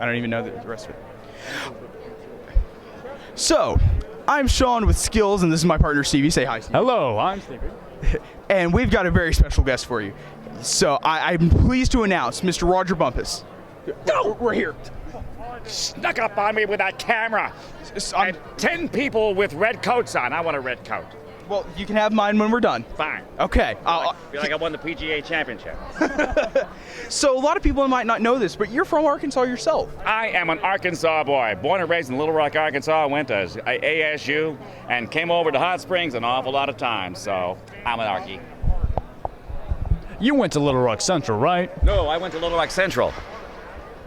I don't even know the rest of it. So, I'm Sean with Skills, and this is my partner Stevie. Say hi, Stevie. Hello, I'm Stevie. And we've got a very special guest for you. So, I'm pleased to announce Mr. Rodger Bumpass. No! We're here. Snuck up on me with that camera. And 10 people with red coats on. I want a red coat. Well, you can have mine when we're done. Fine. Okay. I feel like I won the PGA championship. So, a lot of people might not know this, but you're from Arkansas yourself. I am an Arkansas boy. Born and raised in Little Rock, Arkansas. Went to ASU and came over to Hot Springs an awful lot of times. So, I'm an Arkie. You went to Little Rock Central, right? No, I went to Little Rock Central.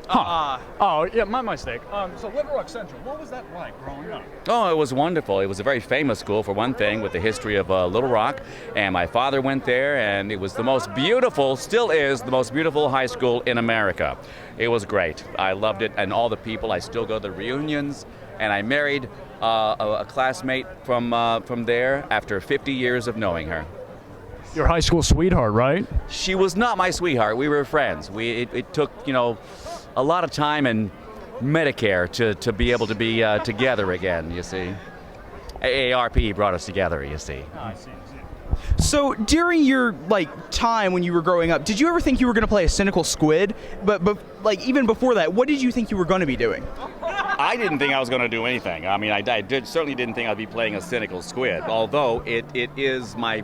Oh, yeah, my mistake. So Little Rock Central, what was that like growing up? Oh, it was wonderful. It was a very famous school, for one thing, with the history of Little Rock. And my father went there, and it was the most beautiful, still is the most beautiful high school in America. It was great. I loved it, and all the people. I still go to the reunions, and I married a classmate from there after 50 years of knowing her. Your high school sweetheart, right? She was not my sweetheart. We were friends. It took, a lot of time and Medicare to be able to be together again, you see. AARP brought us together, you see. Oh, I see. So, during your time when you were growing up, did you ever think you were going to play a cynical squid? But even before that, what did you think you were going to be doing? I didn't think I was going to do anything. I mean, certainly didn't think I'd be playing a cynical squid, although it is my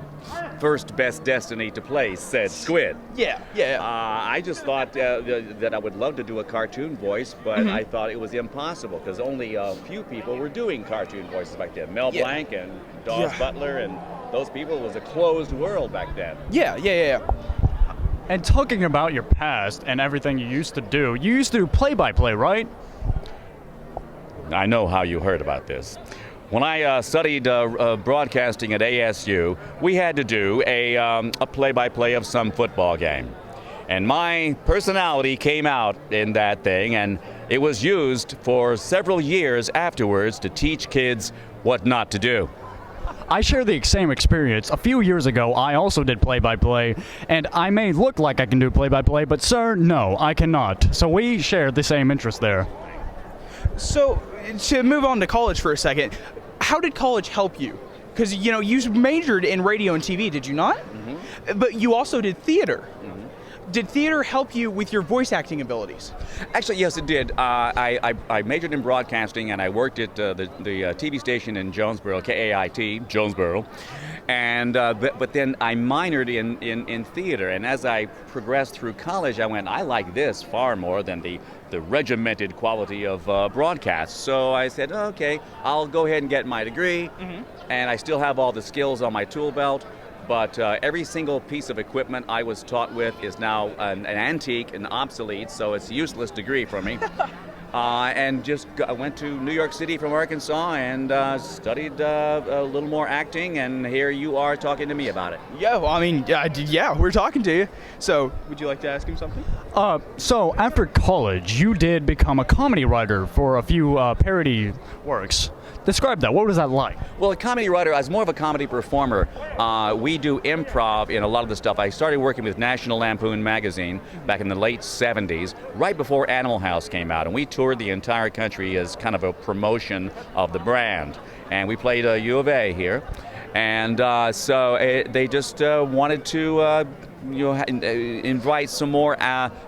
first best destiny to play said squid. Yeah. I just thought that I would love to do a cartoon voice, but I thought it was impossible because only a few people were doing cartoon voices back then. Mel Blanc and Dawes Butler, and those people. It was a closed world back then. Yeah. And talking about your past and everything you used to do play-by-play, right? I know how you heard about this. When I studied broadcasting at ASU, we had to do a play-by-play of some football game. And my personality came out in that thing, and it was used for several years afterwards to teach kids what not to do. I share the same experience. A few years ago, I also did play-by-play, and I may look like I can do play-by-play, but sir, no, I cannot. So we share the same interest there. So, to move on to college for a second, how did college help you? Because, you majored in radio and TV, did you not? Mm-hmm. But you also did theater. Mm-hmm. Did theater help you with your voice acting abilities? Actually, yes, it did. I majored in broadcasting, and I worked at the TV station in Jonesboro, KAIT, Jonesboro. And but then I minored in theater. And as I progressed through college, I went, I like this far more than the regimented quality of broadcast. So I said, okay, I'll go ahead and get my degree. Mm-hmm. And I still have all the skills on my tool belt. But every single piece of equipment I was taught with is now an antique and obsolete, so it's a useless degree for me. And I went to New York City from Arkansas and studied a little more acting, and here you are talking to me about it. Yeah, well, I mean, we're talking to you. So, would you like to ask him something? So, after college, you did become a comedy writer for a few parody works. Describe that. What was that like? Well, a comedy writer, I was more of a comedy performer. We do improv in a lot of the stuff. I started working with National Lampoon magazine back in the late 70s, right before Animal House came out, and we toured the entire country as kind of a promotion of the brand. And we played U of A here. And so they just wanted to invite some more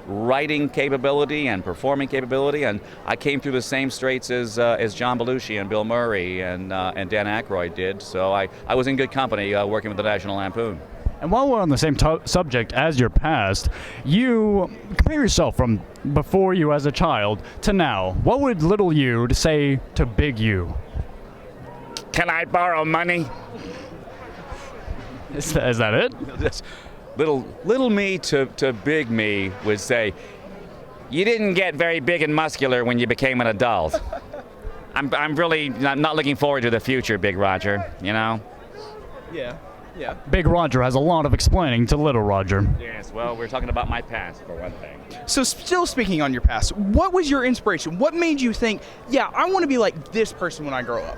writing capability and performing capability, and I came through the same straits as John Belushi and Bill Murray and Dan Aykroyd did. So I was in good company working with the National Lampoon. And while we're on the same subject as your past, you compare yourself from before you as a child to now. What would little you say to big you? Can I borrow money? Is that it? Little me to big me would say, you didn't get very big and muscular when you became an adult. I'm really not looking forward to the future, Big Rodger, Yeah. Big Rodger has a lot of explaining to little Rodger. Yes, well, we're talking about my past, for one thing. So still speaking on your past, what was your inspiration? What made you think, I want to be like this person when I grow up?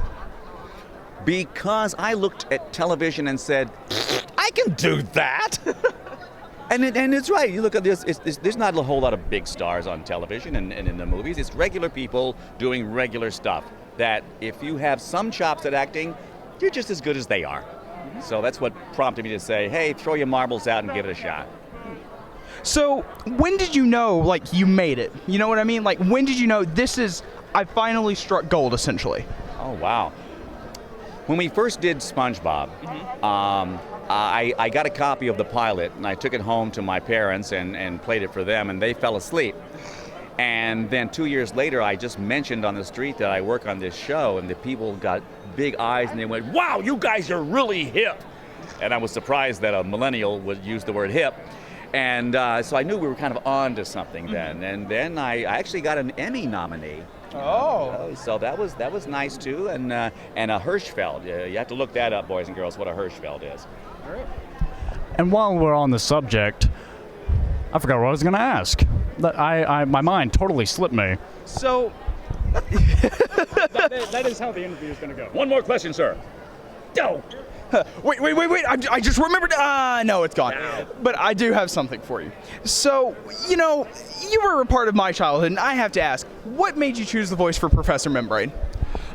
Because I looked at television and said, I can do that. And it's right. You look at this, there's not a whole lot of big stars on television and in the movies. It's regular people doing regular stuff that if you have some chops at acting, you're just as good as they are. So that's what prompted me to say, hey, throw your marbles out and give it a shot. So when did you know, like, you made it? You know what I mean? Like, when did you know I finally struck gold, essentially? Oh, wow. When we first did SpongeBob, I got a copy of the pilot, and I took it home to my parents and played it for them, and they fell asleep. And then 2 years later, I just mentioned on the street that I work on this show, and the people got big eyes, and they went, wow, you guys are really hip. And I was surprised that a millennial would use the word hip. And so I knew we were kind of on to something then. And then I actually got an Emmy nominee. Oh. So that was nice too, and a Hirschfeld. You have to look that up, boys and girls, what a Hirschfeld is. All right. And while we're on the subject, I forgot what I was going to ask. My mind totally slipped me. So that is how the interview is going to go. One more question, sir. Go. Wait. I just remembered. No, it's gone. No. But I do have something for you. So, you know, you were a part of my childhood, and I have to ask, what made you choose the voice for Professor Membrane?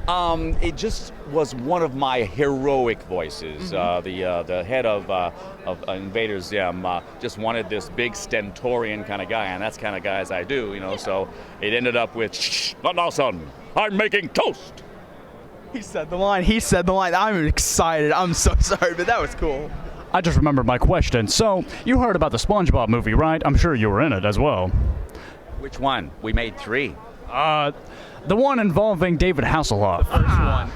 It just was one of my heroic voices. The head of Invader Zim just wanted this big stentorian kind of guy, and that's kind of guys I do, you know. So it ended up with, shh, not now, son. I'm making toast. He said the line. I'm excited. I'm so sorry, but that was cool. I just remembered my question. So, you heard about the SpongeBob movie, right? I'm sure you were in it as well. Which one? We made 3. The one involving David Hasselhoff. First one.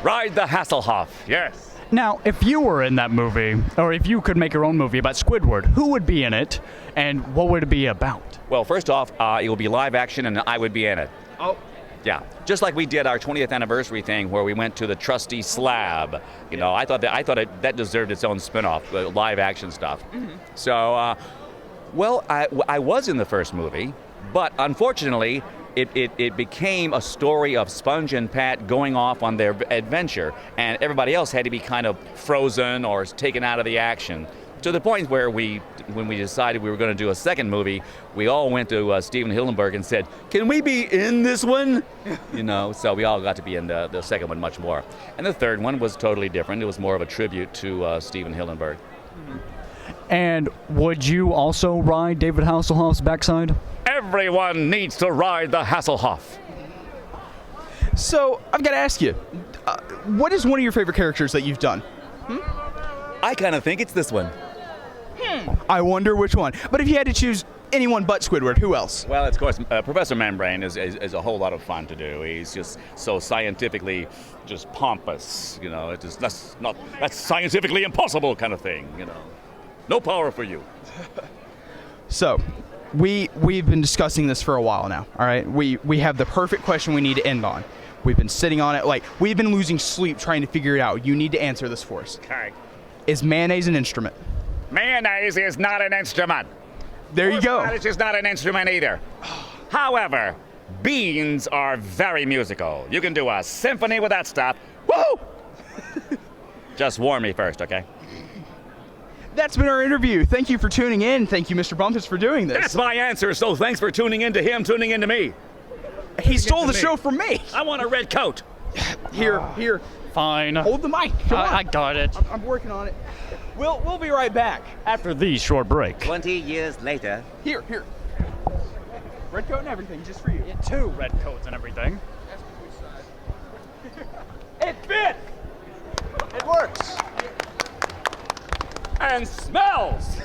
Ride the Hasselhoff, yes. Now, if you were in that movie, or if you could make your own movie about Squidward, who would be in it, and what would it be about? Well, first off, it will be live action, and I would be in it. Oh. Yeah, just like we did our 20th anniversary thing where we went to the trusty slab. You know, I thought that deserved its own spin-off, the live action stuff. So, well, I was in the first movie, but unfortunately, it became a story of Sponge and Pat going off on their adventure, and everybody else had to be kind of frozen or taken out of the action. To the point where when we decided we were going to do a second movie, we all went to Steven Hillenburg and said, can we be in this one? You know, so we all got to be in the second one much more. And the third one was totally different. It was more of a tribute to Steven Hillenburg. And would you also ride David Hasselhoff's backside? Everyone needs to ride the Hasselhoff. So, I've got to ask you, what is one of your favorite characters that you've done? I kind of think it's this one. I wonder which one. But if you had to choose anyone but Squidward, who else? Well, of course, Professor Membrane is a whole lot of fun to do. He's just so scientifically just pompous, you know. That's scientifically impossible kind of thing, you know. No power for you. So, we've been discussing this for a while now, all right? We have the perfect question we need to end on. We've been sitting on it, like, we've been losing sleep trying to figure it out. You need to answer this for us. Okay. Is mayonnaise an instrument? Mayonnaise is not an instrument. There you go. Horseradish is not an instrument either. However, beans are very musical. You can do a symphony with that stuff. Woo! Just warn me first, okay? That's been our interview. Thank you for tuning in. Thank you, Mr. Bumpass, for doing this. That's my answer, so thanks for tuning in to him, tuning in to me. He stole the show from me. I want a red coat. Here. Fine. Hold the mic. Come on. I got it. I'm working on it. We'll be right back. After the short break. 20 years later. Here. Red coat and everything, just for you. Yeah, 2 red coats and everything. It fit. It works. And smells.